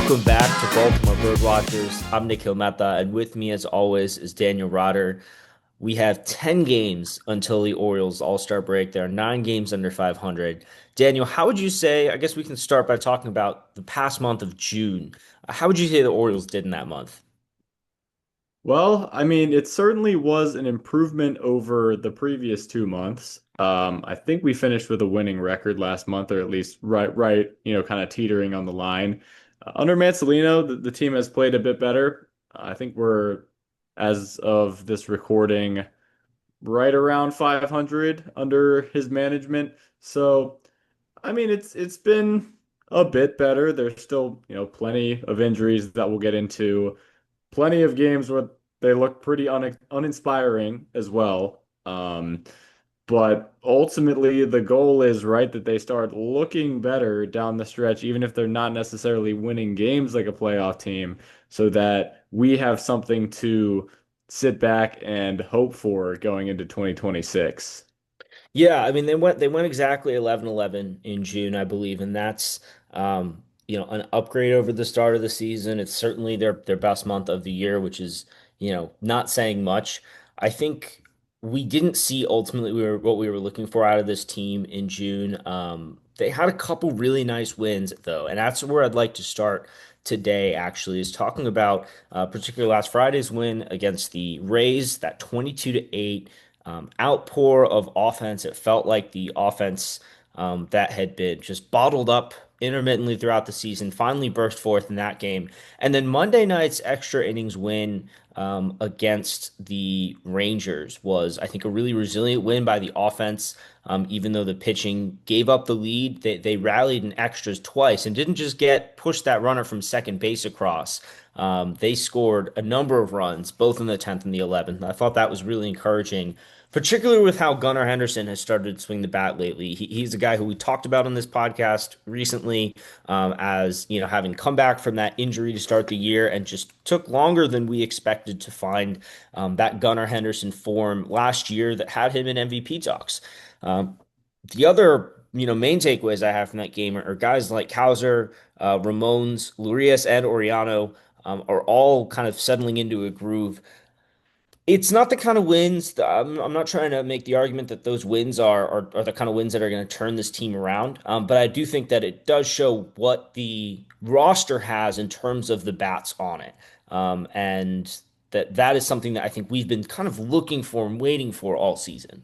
Welcome back to Baltimore Birdwatchers. I'm Nikhil Mehta, and with me, as always, is Daniel Rotter. We have 10 games until the Orioles All-Star break. There are 9 games under 500. Daniel, how would you say, I guess we can start by talking about the past month of June. How would you say the Orioles did in that month? Well, I mean, it certainly was an improvement over the previous 2 months. I think we finished with a winning record last month, or at least right, kind of teetering on the line. Under Mancelino, the team has played a bit better. I think we're, as of this recording, right around 500 under his management. So, I mean, it's been a bit better. There's still, plenty of injuries that we'll get into, plenty of games where they look pretty uninspiring as well. But ultimately, the goal is right that they start looking better down the stretch, even if they're not necessarily winning games like a playoff team, so that we have something to sit back and hope for going into 2026. Yeah, I mean they went exactly 11-11 in June, I believe, and that's an upgrade over the start of the season. It's certainly their best month of the year, which is, not saying much. I think we didn't see ultimately what we were looking for out of this team in June. They had a couple really nice wins though, and that's where I'd like to start today actually is talking about particularly last Friday's win against the Rays, that 22-8 outpour of offense. It felt like the offense that had been just bottled up intermittently throughout the season finally burst forth in that game. And then Monday night's extra innings win against the Rangers was, I think, a really resilient win by the offense. Even though the pitching gave up the lead, they rallied in extras twice and didn't just get pushed that runner from second base across. They scored a number of runs, both in the 10th and the 11th. I thought that was really encouraging, particularly with how Gunnar Henderson has started to swing the bat lately. He's a guy who we talked about on this podcast recently, as having come back from that injury to start the year, and just took longer than we expected to find that Gunnar Henderson form last year that had him in MVP talks. Um, the other main takeaways I have from that game are guys like Hauser, Ramones, Lurias, and Oriano are all kind of settling into a groove. It's not the kind of wins that I'm not trying to make the argument that those wins are the kind of wins that are going to turn this team around. But I do think that it does show what the roster has in terms of the bats on it. And that is something that I think we've been kind of looking for and waiting for all season.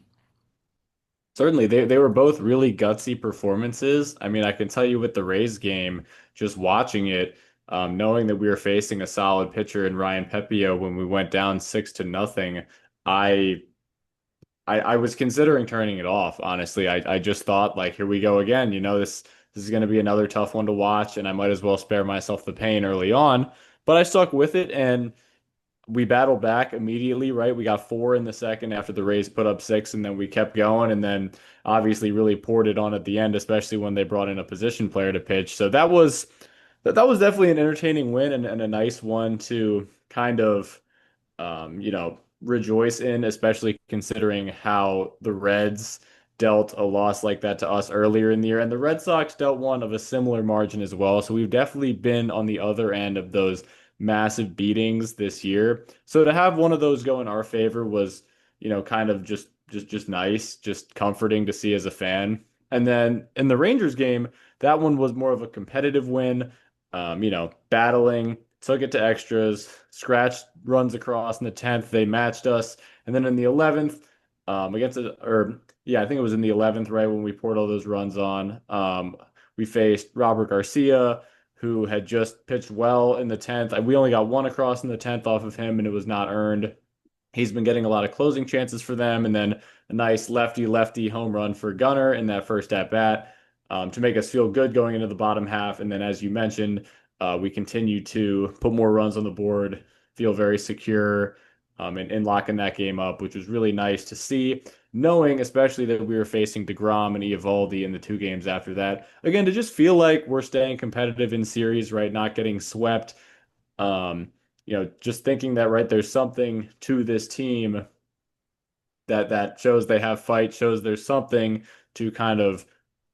Certainly, they were both really gutsy performances. I mean, I can tell you with the Rays game, just watching it, knowing that we were facing a solid pitcher in Ryan Pepio when we went down 6-0, I I was considering turning it off, honestly. I just thought like here we go again. This is going to be another tough one to watch, and I might as well spare myself the pain early on. But I stuck with it, and we battled back immediately, right? We got four in the second after the Rays put up six, and then we kept going, and then obviously really poured it on at the end, especially when they brought in a position player to pitch. So that was definitely an entertaining win and a nice one to kind of rejoice in, especially considering how the Reds dealt a loss like that to us earlier in the year. And the Red Sox dealt one of a similar margin as well. So we've definitely been on the other end of those massive beatings this year. So to have one of those go in our favor was, kind of just nice, just comforting to see as a fan. And then in the Rangers game, that one was more of a competitive win, battling, took it to extras, scratched runs across in the 10th. They matched us. And then in the 11th, against it, or yeah, I think it was in the 11th, right, when we poured all those runs on. We faced Robert Garcia, who had just pitched well in the 10th. We only got one across in the 10th off of him, and it was not earned. He's been getting a lot of closing chances for them, and then a nice lefty home run for Gunnar in that first at bat, to make us feel good going into the bottom half. And then, as you mentioned, we continue to put more runs on the board, feel very secure, and locking that game up, which was really nice to see, knowing especially that we were facing DeGrom and Eovaldi in the 2 games after that. Again, to just feel like we're staying competitive in series, right? Not getting swept. Just thinking that, right, there's something to this team that shows they have fight, shows there's something to kind of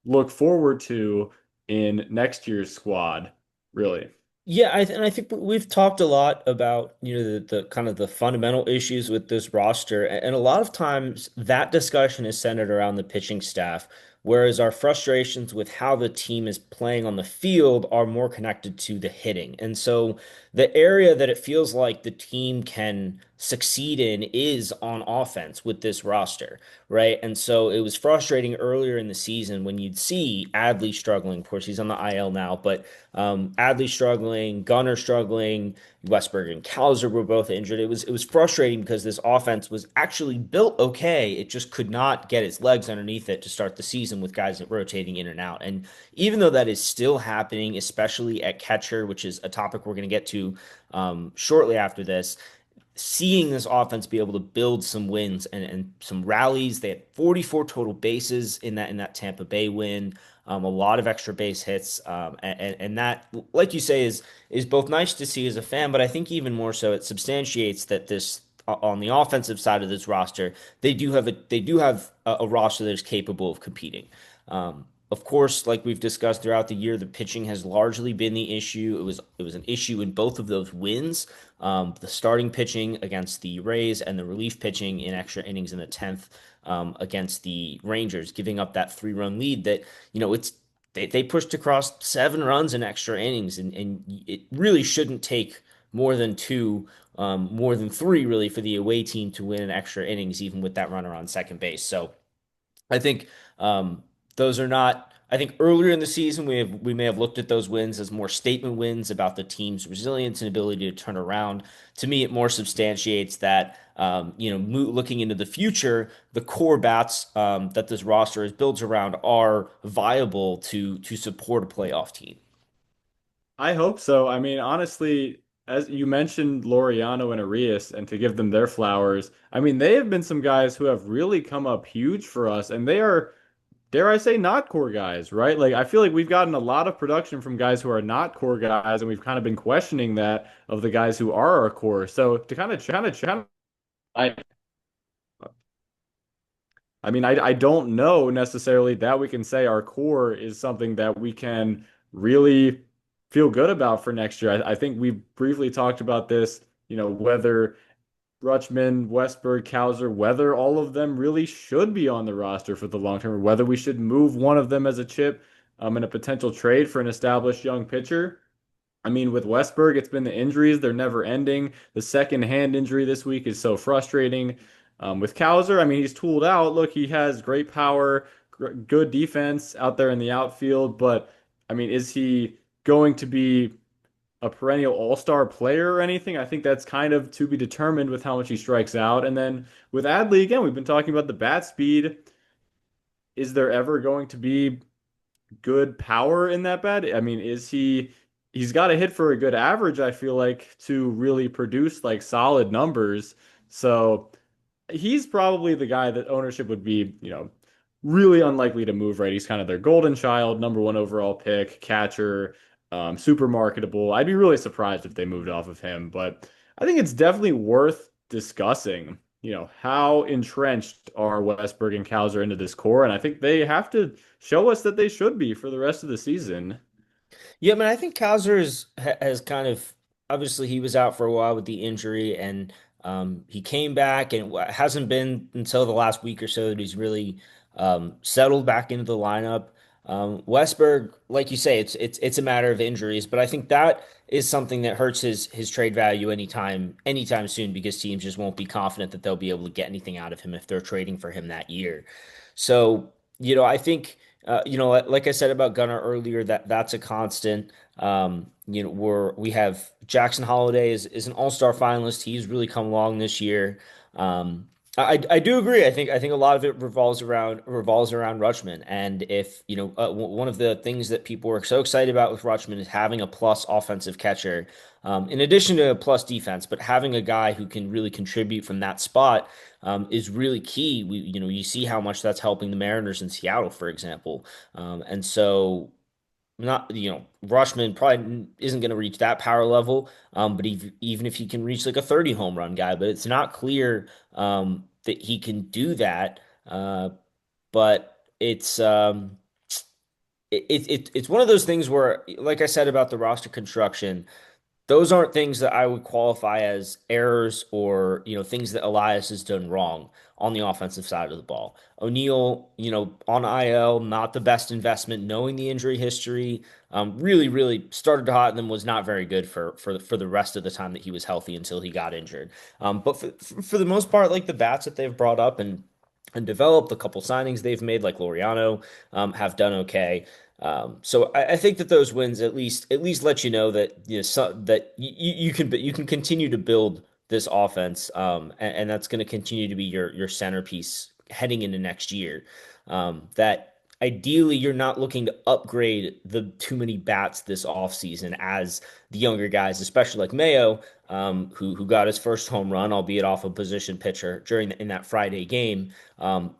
look forward to in next year's squad, really. Yeah, and I think we've talked a lot about, the kind of the fundamental issues with this roster, and a lot of times that discussion is centered around the pitching staff, whereas our frustrations with how the team is playing on the field are more connected to the hitting. And so the area that it feels like the team can succeed in is on offense with this roster, right? And so it was frustrating earlier in the season when you'd see Adley struggling. Of course, he's on the IL now, but Adley struggling, Gunnar struggling, Westberg and Cowser were both injured. It was frustrating because this offense was actually built okay. It just could not get its legs underneath it to start the season with guys rotating in and out. And even though that is still happening, especially at catcher, which is a topic we're going to get to shortly after this, seeing this offense be able to build some wins and some rallies. They had 44 total bases in that Tampa Bay win. A lot of extra base hits, and that, like you say, is both nice to see as a fan, but I think even more so, it substantiates that this on the offensive side of this roster, they do have a roster that is capable of competing. Of course, like we've discussed throughout the year, the pitching has largely been the issue. It was an issue in both of those wins. The starting pitching against the Rays and the relief pitching in extra innings in the 10th against the Rangers, giving up that 3-run lead that, they pushed across 7 runs in extra innings, and it really shouldn't take more than two, more than three, really, for the away team to win in extra innings, even with that runner on second base. So I think those are not. I think earlier in the season we may have looked at those wins as more statement wins about the team's resilience and ability to turn around. To me, it more substantiates that looking into the future, the core bats that this roster is built around are viable to support a playoff team. I hope so. I mean, honestly, as you mentioned, Laureano and Arias, and to give them their flowers, I mean, they have been some guys who have really come up huge for us, and they are, dare I say, not core guys, right? Like, I feel like we've gotten a lot of production from guys who are not core guys, and we've kind of been questioning that of the guys who are our core. So to kind of, I mean, I don't know necessarily that we can say our core is something that we can really feel good about for next year. I think we briefly talked about this, whether Rutschman, Westberg, Cowser, whether all of them really should be on the roster for the long term, or whether we should move one of them as a chip in a potential trade for an established young pitcher. I mean, with Westberg, it's been the injuries. They're never ending. The second hand injury this week is so frustrating. With Cowser, I mean, he's tooled out. Look, he has great power, good defense out there in the outfield. But, I mean, is he going to be a perennial all-star player or anything? I think that's kind of to be determined with how much he strikes out. And then with Adley, again, we've been talking about the bat speed. Is there ever going to be good power in that bat? I mean, he's got to hit for a good average, I feel like, to really produce like solid numbers. So he's probably the guy that ownership would be, really unlikely to move, right? He's kind of their golden child, number one overall pick, catcher, super marketable. I'd be really surprised if they moved off of him, but I think it's definitely worth discussing, how entrenched are Westberg and Cowser into this core, and I think they have to show us that they should be for the rest of the season. Yeah, I mean, I think has kind of obviously he was out for a while with the injury, and he came back, and it hasn't been until the last week or so that he's really settled back into the lineup. Westberg, like you say, it's a matter of injuries, but I think that is something that hurts his trade value anytime soon because teams just won't be confident that they'll be able to get anything out of him if they're trading for him that year. So, I think. Like I said about Gunnar earlier, that's a constant. We have Jackson Holiday is an All-Star finalist. He's really come along this year. I do agree. I think a lot of it revolves around Rutschman, and if one of the things that people were so excited about with Rutschman is having a plus offensive catcher, in addition to a plus defense, but having a guy who can really contribute from that spot is really key. You see how much that's helping the Mariners in Seattle, for example. And so not, Rushman probably isn't going to reach that power level. But even if he can reach like a 30 home run guy, but it's not clear that he can do that. But it's it's one of those things where, like I said about the roster construction, those aren't things that I would qualify as errors or, things that Elias has done wrong on the offensive side of the ball. O'Neal, on IL, not the best investment, knowing the injury history. Really, really started hot and then was not very good for the rest of the time that he was healthy until he got injured. But for the most part, like the bats that they've brought up and developed, a couple signings they've made, like Laureano, have done okay. So I think that those wins at least let you know that that you can continue to build this offense, and that's going to continue to be your centerpiece heading into next year. That ideally you're not looking to upgrade the too many bats this offseason as the younger guys, especially like Mayo, who got his first home run, albeit off a position pitcher in that Friday game.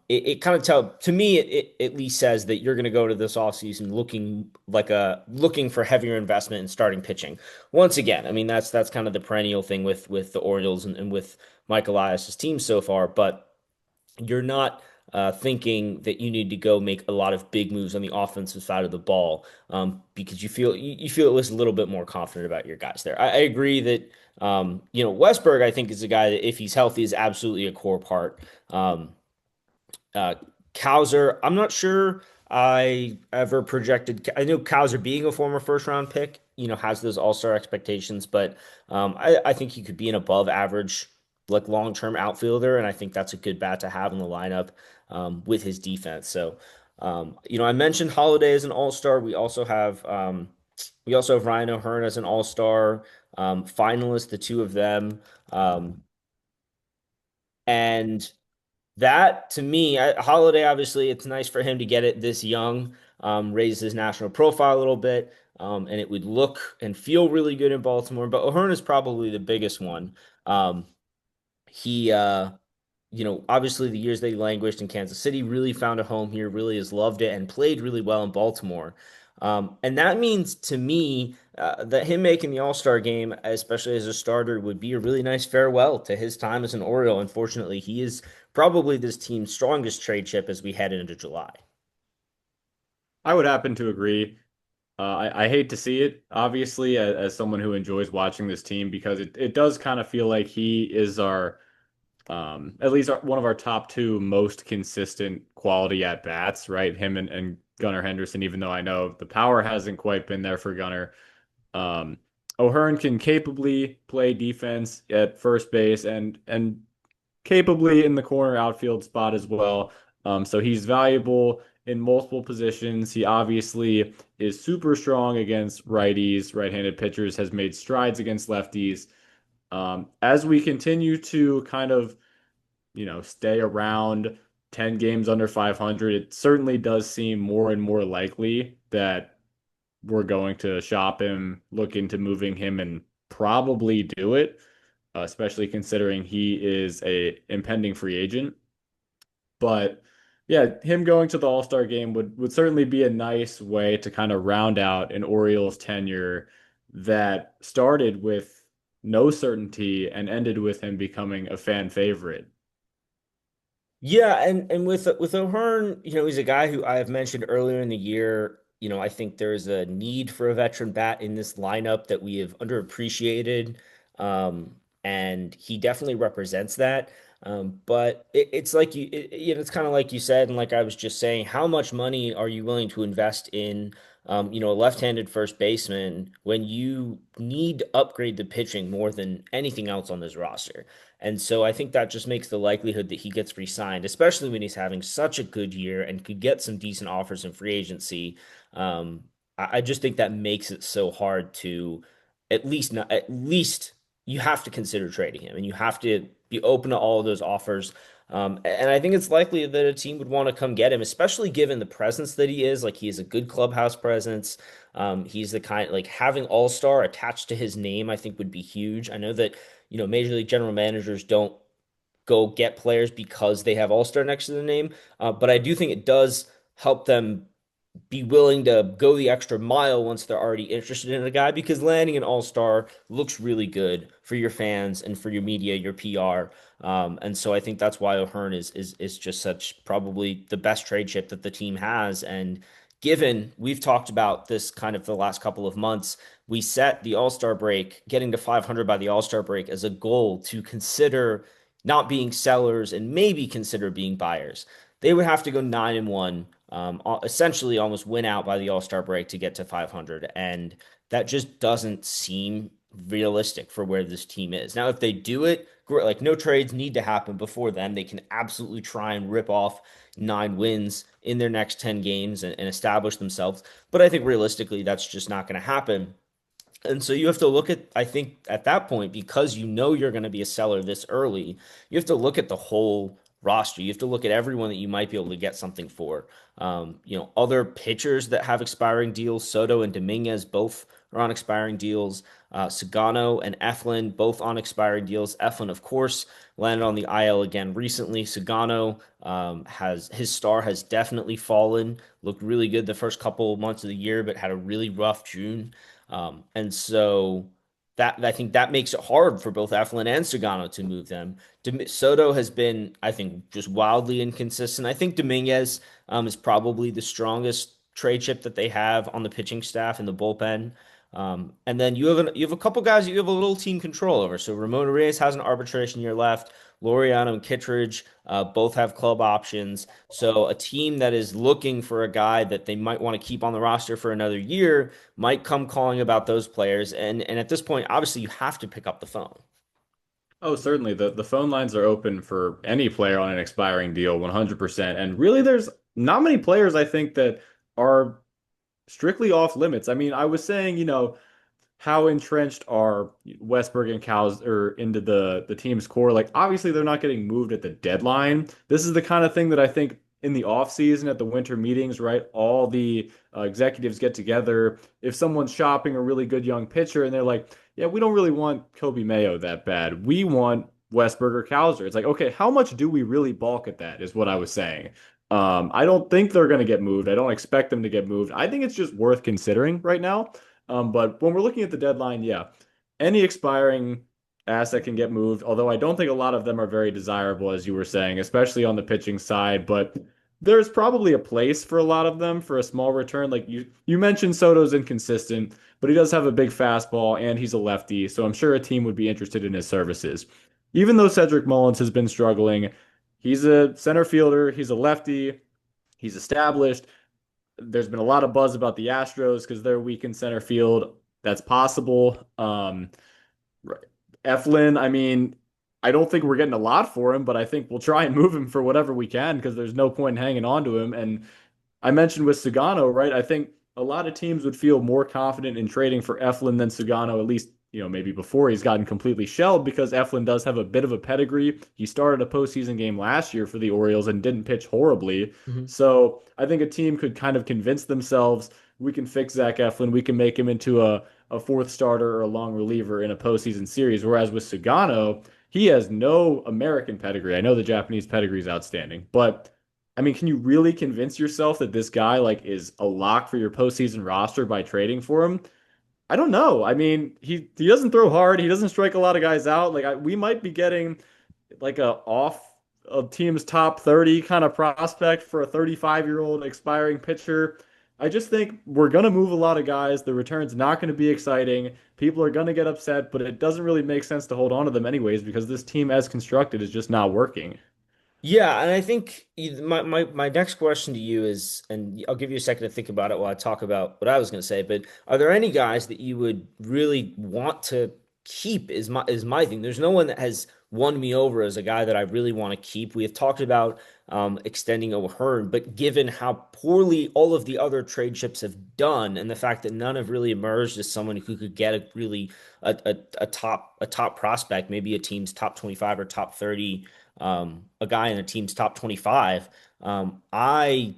It kind of to me it at least says that you're going to go to this offseason looking for heavier investment in starting pitching. Once again, I mean that's kind of the perennial thing with the Orioles and with Mike Elias's team so far, but you're not thinking that you need to go make a lot of big moves on the offensive side of the ball, because you feel at least a little bit more confident about your guys there. I agree that Westberg I think is a guy that if he's healthy is absolutely a core part. Uh, Cowser, I'm not sure I ever projected. I know Cowser being a former first round pick, has those all-star expectations, but I think he could be an above average, like long-term outfielder, and I think that's a good bat to have in the lineup with his defense. So, I mentioned Holiday as an all-star. We also have Ryan O'Hearn as an all-star finalist, the two of them. And that to me, Holiday obviously it's nice for him to get it this young, raise his national profile a little bit, and it would look and feel really good in Baltimore. But O'Hearn is probably the biggest one. He obviously the years that he languished in Kansas City, really found a home here, really has loved it, and played really well in Baltimore. And that means to me that him making the All-Star game, especially as a starter, would be a really nice farewell to his time as an Oriole. Unfortunately, he is probably this team's strongest trade chip as we head into July. I would happen to agree. I hate to see it, obviously, as someone who enjoys watching this team, because it does kind of feel like he is our at least one of our top two most consistent quality at bats, right? Him and Gunnar Henderson, even though I know the power hasn't quite been there for Gunnar. Um, O'Hearn can capably play defense at first base and capably in the corner outfield spot as well. So he's valuable in multiple positions. He obviously is super strong against righties, right-handed pitchers, has made strides against lefties. As we continue to kind of stay around 10 games under 500, it certainly does seem more and more likely that we're going to shop him, look into moving him, and probably do it, especially considering he is a impending free agent. But yeah, him going to the All-Star game would certainly be a nice way to kind of round out an Orioles tenure that started with no certainty and ended with him becoming a fan favorite. Yeah, and with O'Hearn, he's a guy who I have mentioned earlier in the year. I think there's a need for a veteran bat in this lineup that we have underappreciated, and he definitely represents that. But it's like it's kind of like you said, and like I was just saying, how much money are you willing to invest in, a left-handed first baseman when you need to upgrade the pitching more than anything else on this roster? And so I think that just makes the likelihood that he gets re-signed, especially when he's having such a good year and could get some decent offers in free agency. I just think that makes it so hard to at least you have to consider trading him and you have to be open to all of those offers. And I think it's likely that a team would want to come get him, especially given the presence that he is. Like he has a good clubhouse presence. He's the kind like having All-Star attached to his name, I think would be huge. I know that Major League general managers don't go get players because they have All-Star next to the name. But I do think it does help them be willing to go the extra mile once they're already interested in a guy because landing an all-star looks really good for your fans and for your media, your PR. And so I think that's why O'Hearn is just such probably the best trade chip that the team has. And given we've talked about this kind of the last couple of months, we set the All-Star break, getting to 500 by the All-Star break as a goal to consider not being sellers and maybe consider being buyers. They would have to go 9-1, essentially almost win out by the All-Star break to get to 500. And that just doesn't seem realistic for where this team is. Now, if they do it, great, like no trades need to happen before then. They can absolutely try and rip off 9 wins in their next 10 games and establish themselves. But I think realistically, that's just not going to happen. And so you have to look at, I think at that point, because you know you're going to be a seller this early, you have to look at the whole roster. You have to look at everyone that you might be able to get something for. Other pitchers that have expiring deals, Soto and Dominguez both are on expiring deals. Sagano and Eflin both on expiring deals. Eflin, of course, landed on the IL again recently. Sagano has his star has definitely fallen. Looked really good the first couple of months of the year, but had a really rough June. And so that I think that makes it hard for both Eflin and Sagano to move them. Soto has been, I think, just wildly inconsistent. I think Dominguez is probably the strongest trade chip that they have on the pitching staff in the bullpen. And then you have a couple guys that you have a little team control over. So Ramon Reyes has an arbitration year left. Laureano and Kittredge both have club options. So a team that is looking for a guy that they might want to keep on the roster for another year might come calling about those players. And at this point, obviously, you have to pick up the phone. Oh, certainly. The phone lines are open for any player on an expiring deal, 100%. And really, there's not many players I think that are strictly off limits. I mean, I was saying, how entrenched are Westberg and Cows or into the team's core? Like, obviously, they're not getting moved at the deadline. This is the kind of thing that I think in the off season at the winter meetings, right? All the executives get together. If someone's shopping a really good young pitcher and they're like, yeah, we don't really want Kobe Mayo that bad. We want Westberg or Cowser. It's like, okay, how much do we really balk at that? Is what I was saying. I don't think they're going to get moved. I don't expect them to get moved. I think it's just worth considering right now. But when we're looking at the deadline, yeah, any expiring asset can get moved, although I don't think a lot of them are very desirable, as you were saying, especially on the pitching side. But there's probably a place for a lot of them for a small return. Like you mentioned Soto's inconsistent, but he does have a big fastball and he's a lefty, so I'm sure a team would be interested in his services. Even though Cedric Mullins has been struggling, he's a center fielder, he's a lefty, he's established. There's been a lot of buzz about the Astros because they're weak in center field. That's possible. Right. Eflin, I mean, I don't think we're getting a lot for him, but I think we'll try and move him for whatever we can because there's no point in hanging on to him. And I mentioned with Sugano, right? I think a lot of teams would feel more confident in trading for Eflin than Sugano, at least, maybe before he's gotten completely shelled because Eflin does have a bit of a pedigree. He started a postseason game last year for the Orioles and didn't pitch horribly. Mhm. So I think a team could kind of convince themselves we can fix Zach Eflin, we can make him into a fourth starter or a long reliever in a postseason series. Whereas with Sugano, he has no American pedigree. I know the Japanese pedigree is outstanding, but I mean, can you really convince yourself that this guy like is a lock for your postseason roster by trading for him? I don't know. I mean, he doesn't throw hard. He doesn't strike a lot of guys out. Like we might be getting like a off a team's top 30 kind of prospect for a 35-year-old expiring pitcher. I just think we're going to move a lot of guys. The return's not going to be exciting. People are going to get upset, but it doesn't really make sense to hold on to them anyways because this team as constructed is just not working. Yeah, and I think my next question to you is, and I'll give you a second to think about it while I talk about what I was going to say, but are there any guys that you would really want to keep is my thing. There's no one that has won me over as a guy that I really want to keep. We have talked about extending O'Hearn, but given how poorly all of the other trade chips have done, and the fact that none have really emerged as someone who could get a top prospect, maybe a team's top 25 or top 30, a guy in a team's top 25. I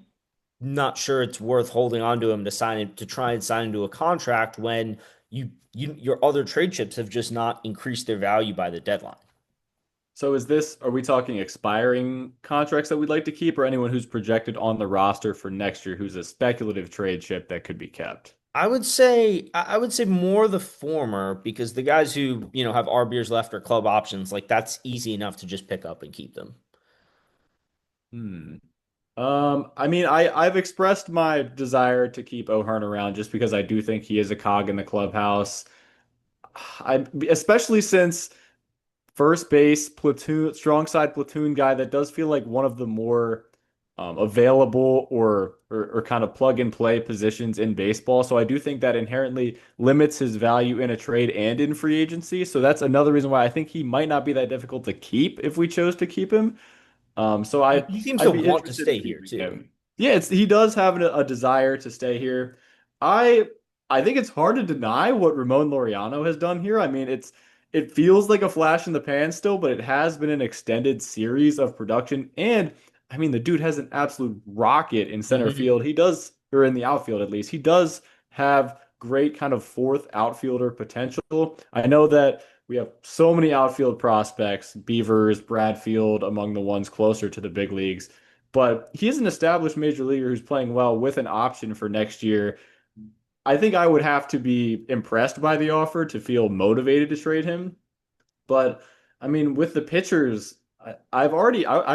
not sure it's worth holding on to him to try and sign into a contract when your other trade chips have just not increased their value by the deadline. So are we talking expiring contracts that we'd like to keep or anyone who's projected on the roster for next year who's a speculative trade chip that could be kept? I would say more the former because the guys who, have RBers left or club options, like that's easy enough to just pick up and keep them. Hmm. I mean, I've expressed my desire to keep O'Hearn around just because I do think he is a cog in the clubhouse. I especially since first base platoon, strong side platoon guy that does feel like one of the more available or kind of plug and play positions in baseball. So I do think that inherently limits his value in a trade and in free agency. So that's another reason why I think he might not be that difficult to keep if we chose to keep him. So He seems to I'd be want to interested in stay here keeping too. him. Yeah, he does have a desire to stay here. I I think it's hard to deny what Ramon Laureano has done here. I mean, it feels like a flash in the pan still, but it has been an extended series of production. And I mean, the dude has an absolute rocket in center field. He does, or in the outfield at least. He does have great kind of fourth outfielder potential. I know that we have so many outfield prospects, Beavers, Bradfield, among the ones closer to the big leagues. But he is an established major leaguer who's playing well with an option for next year. I think I would have to be impressed by the offer to feel motivated to trade him. But I mean, with the pitchers, I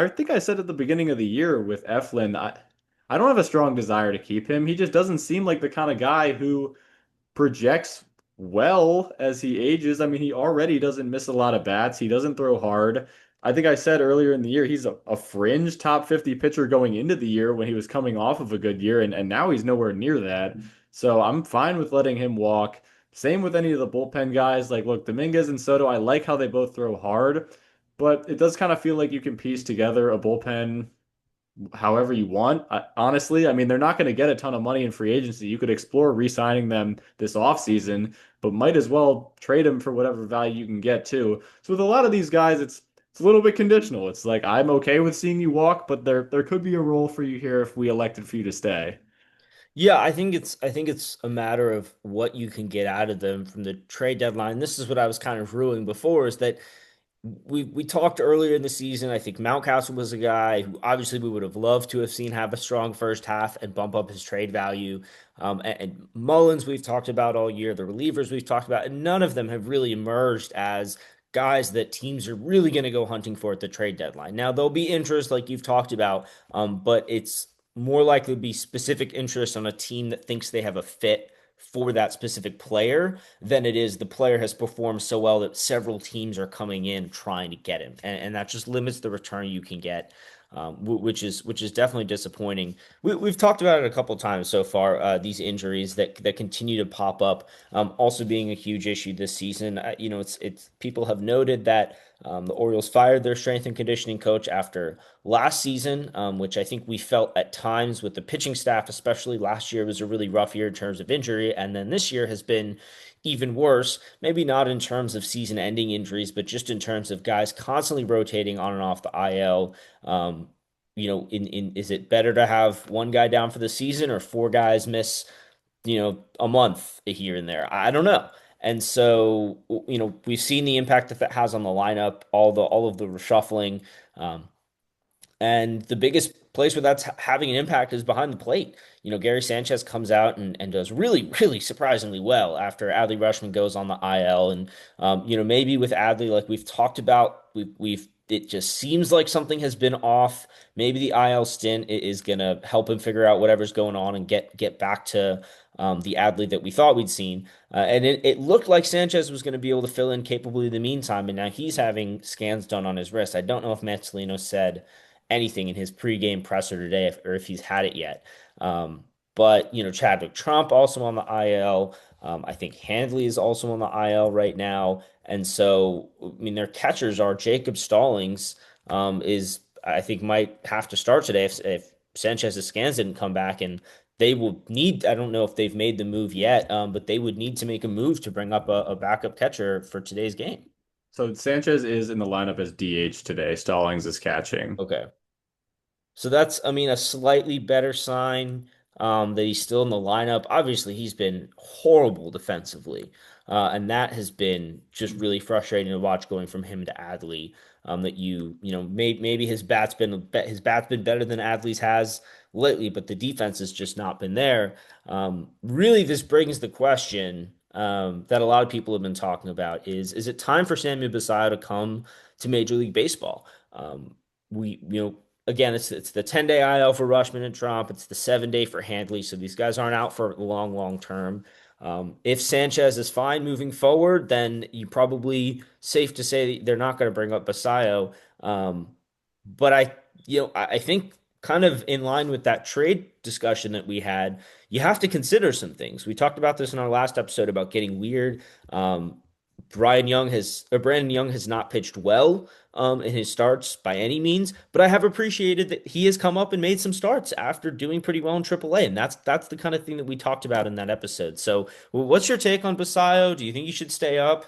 think I said at the beginning of the year with Eflin, I don't have a strong desire to keep him. He just doesn't seem like the kind of guy who projects well as he ages. I mean, he already doesn't miss a lot of bats. He doesn't throw hard. I think I said earlier in the year he's a fringe top 50 pitcher going into the year when he was coming off of a good year, and now he's nowhere near that. So I'm fine with letting him walk. Same with any of the bullpen guys. Like, look, Dominguez and Soto, I like how they both throw hard, but it does kind of feel like you can piece together a bullpen however you want. Honestly, I mean, they're not going to get a ton of money in free agency. You could explore re-signing them this offseason, but might as well trade them for whatever value you can get too. So with a lot of these guys, it's a little bit conditional. It's like I'm okay with seeing you walk, but there could be a role for you here if we elected for you to stay. Yeah, I think it's a matter of what you can get out of them from the trade deadline. This is what I was kind of ruling before is that we talked earlier in the season. I think Mountcastle was a guy who obviously we would have loved to have seen have a strong first half and bump up his trade value. And Mullins we've talked about all year, the relievers we've talked about, and none of them have really emerged as guys that teams are really going to go hunting for at the trade deadline. Now there'll be interest like you've talked about, but it's more likely to be specific interest on a team that thinks they have a fit for that specific player than it is the player has performed so well that several teams are coming in trying to get him, and that just limits the return you can get, which is definitely disappointing. We've talked about it a couple times so far. These injuries that continue to pop up, also being a huge issue this season. It's people have noted that the Orioles fired their strength and conditioning coach after last season, which I think we felt at times with the pitching staff, especially last year was a really rough year in terms of injury, and then this year has been even worse. Maybe not in terms of season-ending injuries, but just in terms of guys constantly rotating on and off the IL. In is it better to have one guy down for the season or four guys miss, a month here and there? I don't know. And so, we've seen the impact that has on the lineup, all of the reshuffling. Um, and the biggest place where that's having an impact is behind the plate. Gary Sanchez comes out and does really, really surprisingly well after Adley Rutschman goes on the IL. And, maybe with Adley, like we've talked about, it just seems like something has been off. Maybe the IL stint is going to help him figure out whatever's going on and get back to the Adley that we thought we'd seen. And it looked like Sanchez was going to be able to fill in capably in the meantime. And now he's having scans done on his wrist. I don't know if Mantzolino said anything in his pregame presser today, or if he's had it yet. Um, but Chadwick Trump also on the IL. I think Handley is also on the IL right now, and so I mean their catchers are Jacob Stallings, is I think might have to start today if Sanchez's scans didn't come back, and they will need. I don't know if they've made the move yet, but they would need to make a move to bring up a backup catcher for today's game. So Sanchez is in the lineup as DH today. Stallings is catching. Okay. So that's, I mean, a slightly better sign, that he's still in the lineup. Obviously, he's been horrible defensively, and that has been just really frustrating to watch going from him to Adley. That maybe his bat's been better than Adley's has lately, but the defense has just not been there. Really, this brings the question that a lot of people have been talking about: is it time for Samuel Basallo to come to Major League Baseball? We again, it's the 10-day IL for Rushman and Trump. It's the 7-day for Handley. So these guys aren't out for long term. If Sanchez is fine moving forward, then you probably safe to say that they're not going to bring up Basallo. Um, but I think kind of in line with that trade discussion that we had, you have to consider some things. We talked about this in our last episode about getting weird. Um, Brandon Young has not pitched well in his starts by any means, but I have appreciated that he has come up and made some starts after doing pretty well in AAA, and that's the kind of thing that we talked about in that episode. So, what's your take on Basayo? Do you think he should stay up,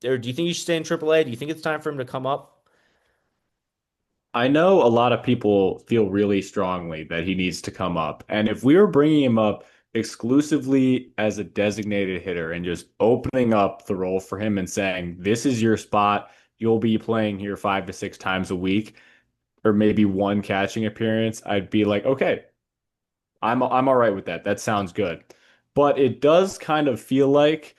or do you think he should stay in AAA? Do you think it's time for him to come up? I know a lot of people feel really strongly that he needs to come up. And if we were bringing him up exclusively as a designated hitter and just opening up the role for him and saying, this is your spot, you'll be playing here 5 to 6 times a week, or maybe one catching appearance, I'd be like, okay, I'm all right with that. That sounds good. But it does kind of feel like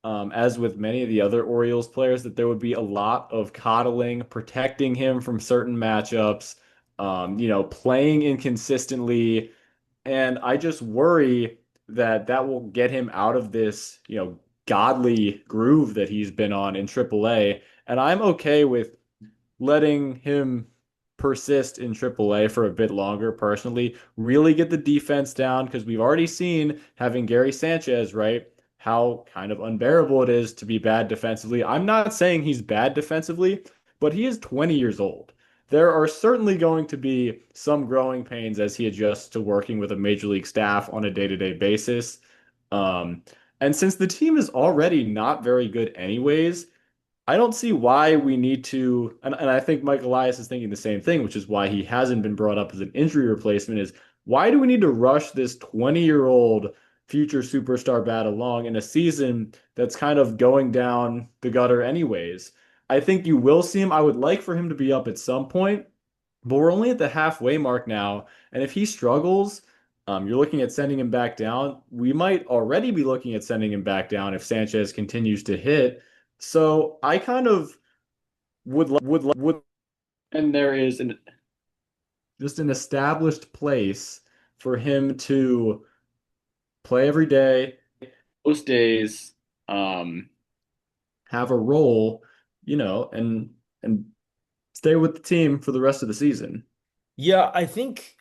as with many of the other Orioles players, that there would be a lot of coddling, protecting him from certain matchups, playing inconsistently. And I just worry that that will get him out of this, godly groove that he's been on in AAA. And I'm okay with letting him persist in AAA for a bit longer, personally, really get the defense down because we've already seen having Gary Sanchez, right? How kind of unbearable it is to be bad defensively. I'm not saying he's bad defensively, but he is 20 years old. There are certainly going to be some growing pains as he adjusts to working with a major league staff on a day-to-day basis. Um, and since the team is already not very good anyways, I don't see why we need to, and I think Mike Elias is thinking the same thing, which is why he hasn't been brought up as an injury replacement, is why do we need to rush this 20-year-old future superstar bat along in a season that's kind of going down the gutter anyways? I think you will see him. I would like for him to be up at some point, but we're only at the halfway mark now. And if he struggles, you're looking at sending him back down. We might already be looking at sending him back down if Sanchez continues to hit. So I kind of would, and there is just an established place for him to play every day. Most days, um, have a role, and stay with the team for the rest of the season. Yeah, I think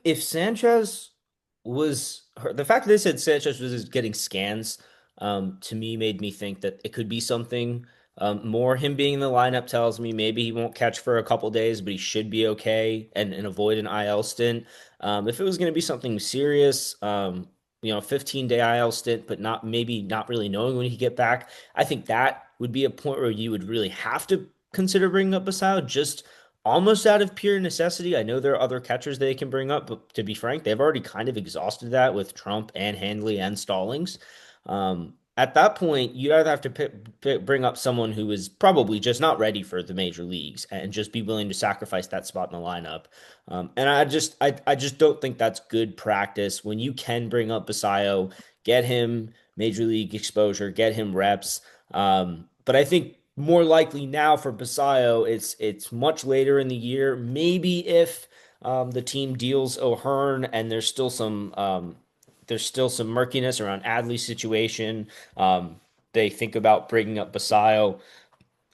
if Sanchez the fact that they said Sanchez was getting scans, to me made me think that it could be something more. Him being in the lineup tells me maybe he won't catch for a couple days, but he should be okay and avoid an IL stint. If it was going to be something serious, 15-day IL stint, but not really knowing when he get back, I think that would be a point where you would really have to consider bringing up Basallo just almost out of pure necessity. I know there are other catchers they can bring up, but to be frank, they've already kind of exhausted that with Trump and Handley and Stallings. At that point, you'd either have to bring up someone who is probably just not ready for the major leagues and just be willing to sacrifice that spot in the lineup. And I just don't think that's good practice when you can bring up Basayo, get him major league exposure, get him reps. But I think more likely now for Basayo, it's much later in the year. Maybe if the team deals O'Hearn and there's still some murkiness around Adley's situation. They think about bringing up Basayo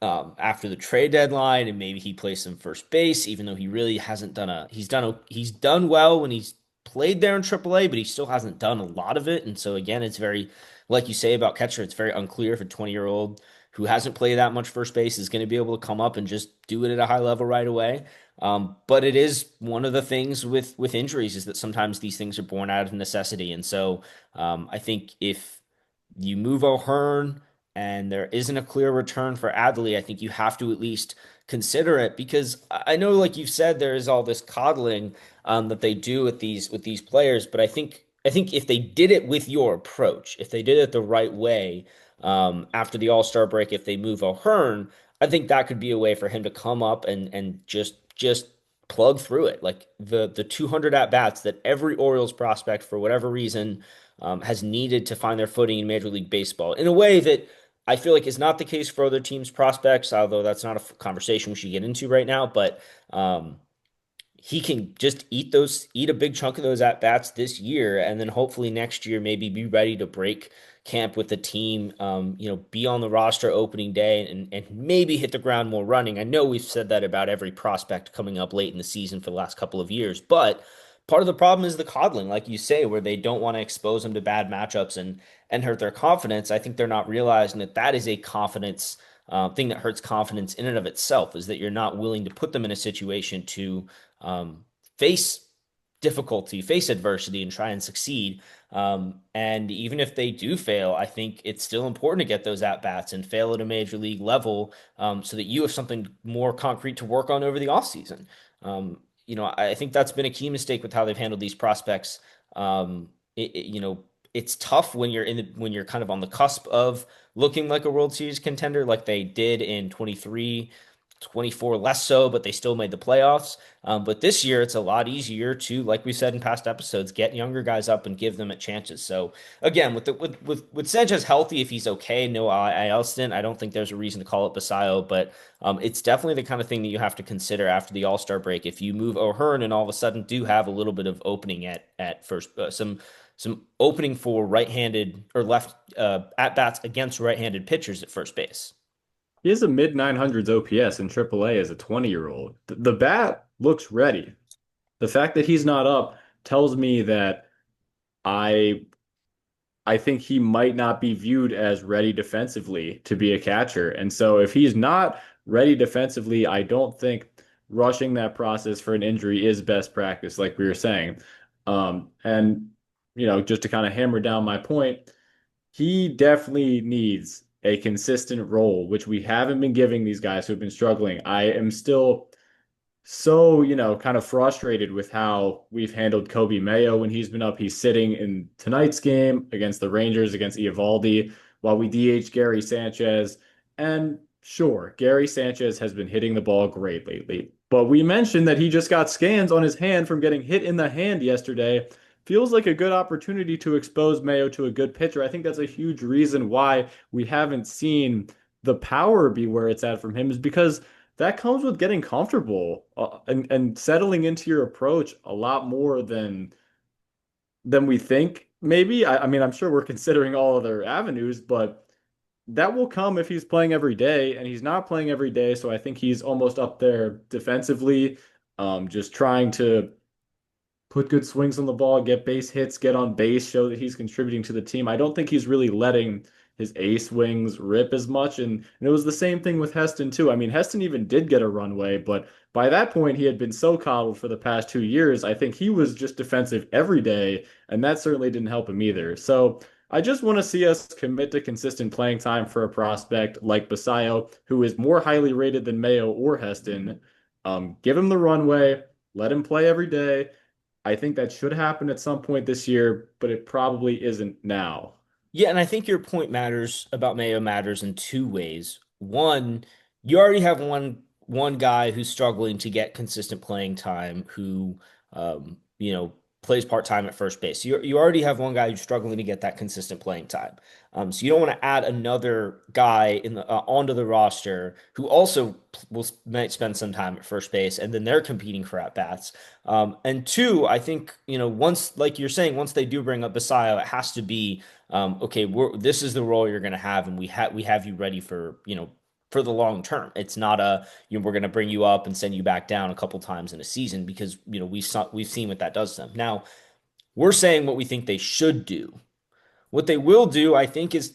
after the trade deadline, and maybe he plays some first base, even though he really hasn't he's done well when he's played there in AAA, but he still hasn't done a lot of it. And so again, it's very, like you say about catcher, it's very unclear if a 20-year-old who hasn't played that much first base is going to be able to come up and just do it at a high level right away. But it is one of the things with injuries is that sometimes these things are born out of necessity, and so I think if you move O'Hearn and there isn't a clear return for Adley, I think you have to at least consider it because I know, like you've said, there is all this coddling that they do with these players, but I think if they did it with your approach, if they did it the right way, after the All-Star break, if they move O'Hearn, I think that could be a way for him to come up and just plug through it. Like the 200 at bats that every Orioles prospect, for whatever reason, has needed to find their footing in Major League Baseball in a way that I feel like is not the case for other teams' prospects, although that's not a conversation we should get into right now. But he can just eat a big chunk of those at bats this year, and then hopefully next year maybe be ready to break camp with the team, be on the roster opening day and maybe hit the ground more running. I know we've said that about every prospect coming up late in the season for the last couple of years, but part of the problem is the coddling, like you say, where they don't want to expose them to bad matchups and hurt their confidence. I think they're not realizing that that is a confidence thing that hurts confidence in and of itself, is that you're not willing to put them in a situation to face difficulty, face adversity, and try and succeed. And even if they do fail, I think it's still important to get those at bats and fail at a major league level, so that you have something more concrete to work on over the offseason. I think that's been a key mistake with how they've handled these prospects. It's tough when when you're kind of on the cusp of looking like a World Series contender, like they did in 23, 24 less so, but they still made the playoffs. But this year, it's a lot easier to, like we said in past episodes, get younger guys up and give them a chances. So again, with Sanchez healthy, if he's okay, no IL stint, I don't think there's a reason to call it Basallo, but it's definitely the kind of thing that you have to consider after the All-Star break. If you move O'Hearn and all of a sudden do have a little bit of opening at first, some opening for right-handed or left at bats against right-handed pitchers at first base. He has a mid 900s OPS in AAA as a 20-year-old. The bat looks ready. The fact that he's not up tells me that I I think he might not be viewed as ready defensively to be a catcher. And so if he's not ready defensively, I don't think rushing that process for an injury is best practice, like we were saying. And just to kind of hammer down my point, he definitely needs a consistent role, which we haven't been giving these guys who have been struggling. I am still so, kind of frustrated with how we've handled Kobe Mayo when he's been up. He's sitting in tonight's game against the Rangers against Eovaldi while we DH Gary Sanchez. And sure, Gary Sanchez has been hitting the ball great lately. But we mentioned that he just got scans on his hand from getting hit in the hand yesterday. Feels like a good opportunity to expose Mayo to a good pitcher. I think that's a huge reason why we haven't seen the power be where it's at from him, is because that comes with getting comfortable and settling into your approach a lot more than we think. Maybe I mean I'm sure we're considering all other avenues, but that will come if he's playing every day, and he's not playing every day. So I think he's almost up there defensively, just trying to put good swings on the ball, get base hits, get on base, show that he's contributing to the team. I don't think he's really letting his A swings rip as much. And it was the same thing with Heston, too. I mean, Heston even did get a runway, but by that point, he had been so coddled for the past 2 years. I think he was just defensive every day, and that certainly didn't help him either. So I just want to see us commit to consistent playing time for a prospect like Basallo, who is more highly rated than Mayo or Heston. Give him the runway, let him play every day. I think that should happen at some point this year, but it probably isn't now. Yeah, and I think your point matters about Mayo matters in two ways. One, you already have one guy who's struggling to get consistent playing time, who plays part-time at first base. You already have one guy who's struggling to get that consistent playing time. So you don't want to add another guy onto the roster who also might spend some time at first base, and then they're competing for at bats. And two, I think once, like you're saying, once they do bring up Basayo, it has to be okay. This is the role you're going to have, and we have you ready for the long term. It's not we're going to bring you up and send you back down a couple times in a season, because we've seen what that does to them. Now we're saying what we think they should do. What they will do, I think, is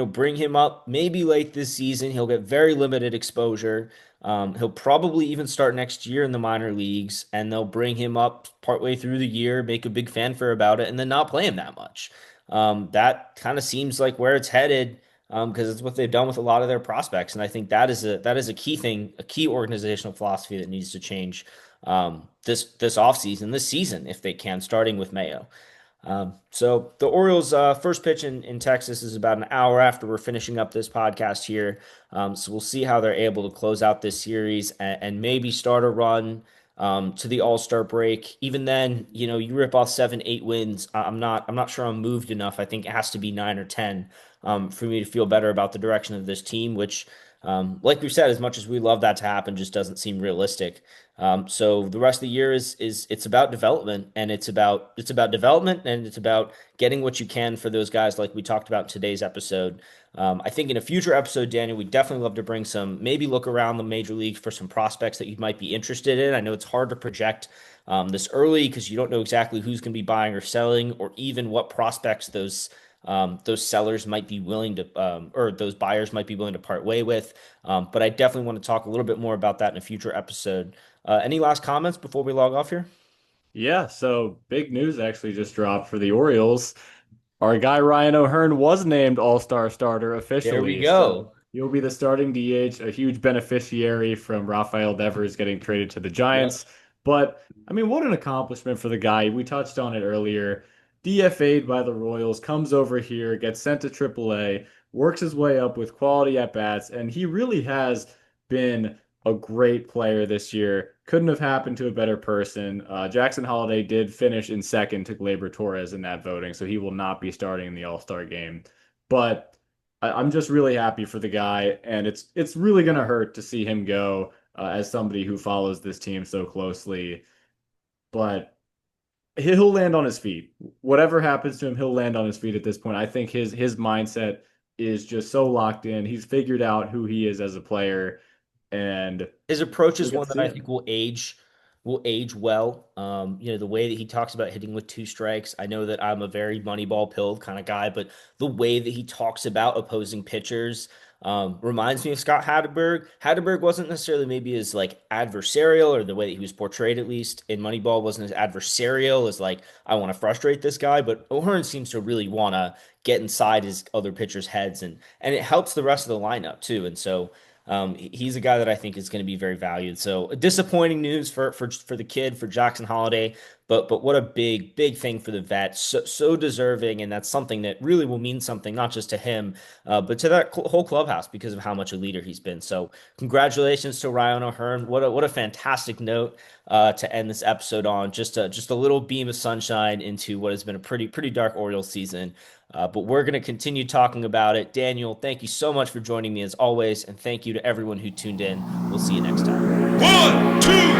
bring him up maybe late this season. He'll get very limited exposure. He'll probably even start next year in the minor leagues, and they'll bring him up partway through the year, make a big fanfare about it, and then not play him that much. That kind of seems like where it's headed, because it's what they've done with a lot of their prospects, and I think that is a key thing, a key organizational philosophy that needs to change this offseason, this season, if they can, starting with Mayo. So the Orioles' first pitch in Texas is about an hour after we're finishing up this podcast here. So we'll see how they're able to close out this series and maybe start a run to the All-Star break. Even then, you rip off 7, 8 wins. I'm not sure I'm moved enough. I think it has to be 9 or 10 for me to feel better about the direction of this team, which Like we said, as much as we love that to happen, just doesn't seem realistic. So the rest of the year is it's about development, and it's about development, and it's about getting what you can for those guys, like we talked about in today's episode. I think in a future episode, Daniel, we'd definitely love to bring some, maybe look around the major league for some prospects that you might be interested in. I know it's hard to project this early because you don't know exactly who's going to be buying or selling, or even what prospects those sellers might be willing to, or those buyers might be willing to part way with. But I definitely want to talk a little bit more about that in a future episode. Any last comments before we log off here? Yeah, so big news actually just dropped for the Orioles. Our guy Ryan O'Hearn was named All-Star starter There we officially, so go. he'll be the starting DH, a huge beneficiary from Rafael Devers getting traded to the Yep. Giants. But I mean, what an accomplishment for the guy. We touched on it earlier. DFA'd by the Royals, comes over here, gets sent to AAA, works his way up with quality at bats, and he really has been a great player this year. Couldn't have happened to a better person. Jackson Holliday did finish in second to Gleyber Torres in that voting, so he will not be starting in the All-Star game. But I'm just really happy for the guy, and it's really gonna hurt to see him go as somebody who follows this team so closely. But he'll land on his feet. Whatever happens to him, he'll land on his feet at this point. I think his mindset is just so locked in. He's figured out who he is as a player, and His approach we'll is get one to that see I it. think will age well. The way that he talks about hitting with two strikes. I know that I'm a very Moneyball pill kind of guy, but the way that he talks about opposing pitchers reminds me of Scott Hatteberg. Hatteberg wasn't necessarily maybe as like adversarial, or the way that he was portrayed at least in Moneyball wasn't as adversarial as like I want to frustrate this guy, but O'Hearn seems to really want to get inside his other pitchers' heads, and it helps the rest of the lineup too. And so he's a guy that I think is going to be very valued. So disappointing news for the kid, for Jackson Holiday, but what a big thing for the vet. So deserving, and that's something that really will mean something not just to him, but to that whole clubhouse because of how much a leader he's been. So congratulations to Ryan O'Hearn. What a fantastic note to end this episode on. Just a little beam of sunshine into what has been a pretty dark Orioles season. But we're going to continue talking about it. Daniel, thank you so much for joining me as always, and thank you to everyone who tuned in. We'll see you next time. 1, 2.